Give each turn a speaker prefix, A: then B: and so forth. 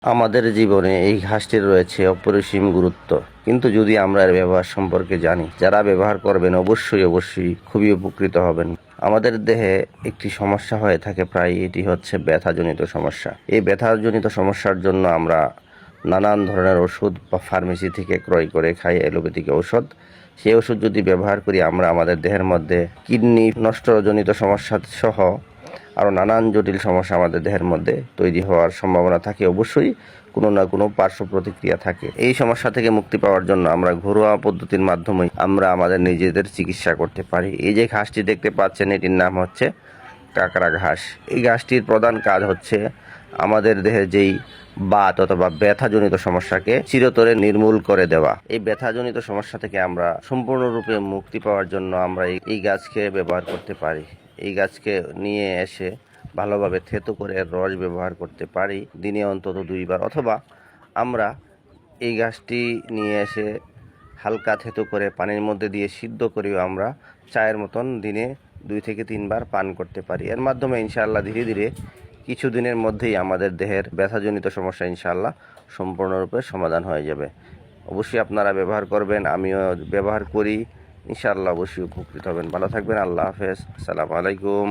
A: আমাদের জীবনে এই ঘাসটির রয়েছে অপরিসীম গুরুত্ব, কিন্তু যদি আমরা এর ব্যবহার সম্পর্কে জানি, যারা ব্যবহার করবেন অবশ্যই খুবই উপকৃত হবেন। আমাদের দেহে একটি সমস্যা হয়ে থাকে প্রায়, এটি হচ্ছে ব্যথাজনিত সমস্যা। এই ব্যথাজনিত সমস্যার জন্য আমরা নানান ধরনের ওষুধ বা ফার্মেসি থেকে ক্রয় করে খাই, অ্যালোপ্যাথিক ঔষধ। সেই ওষুধ যদি ব্যবহার করি, আমরা আমাদের দেহের মধ্যে কিডনি নষ্টজনিত সমস্যা সহ আরও নানান জটিল সমস্যা আমাদের দেহের মধ্যে তৈরি হওয়ার সম্ভাবনা থাকে। অবশ্যই কোনো না কোনো পার্শ্ব প্রতিক্রিয়া থাকে। এই সমস্যা থেকে মুক্তি পাওয়ার জন্য আমরা ঘরোয়া পদ্ধতির মাধ্যমে আমরা আমাদের নিজেদের চিকিৎসা করতে পারি। এই যে ঘাসটি দেখতে পাচ্ছেন, এটির নাম হচ্ছে কাঁকড়া ঘাস। এই ঘাসটির প্রধান কাজ হচ্ছে আমাদের দেহে যেই বাত অথবা ব্যথাজনিত সমস্যাকে চিরতরে নির্মূল করে দেওয়া। এই ব্যথাজনিত সমস্যা থেকে আমরা সম্পূর্ণরূপে মুক্তি পাওয়ার জন্য আমরা এই গাছকে ব্যবহার করতে পারি। এই গাছকে নিয়ে এসে ভালোভাবে থেতো করে রস ব্যবহার করতে পারি দিনে অন্তত 2 বার, অথবা আমরা এই গাছটি নিয়ে এসে হালকা থেতো করে পানির মধ্যে দিয়ে সিদ্ধ করেও আমরা চায়ের মতন দিনে 2 থেকে 3 বার পান করতে পারি। এর মাধ্যমে ইনশাআল্লাহ ধীরে ধীরে কিছু দিনের মধ্যেই আমাদের দেহের ব্যথাজনিত সমস্যা ইনশাআল্লাহ সম্পূর্ণরূপে সমাধান হয়ে যাবে। অবশ্যই আপনারা ব্যবহার করবেন, আমিও ব্যবহার করি, ইনশাআল্লাহ অবশ্যই উপকৃত হবেন। ভালো থাকবেন। আল্লাহ হাফেজ। আসসালামু আলাইকুম।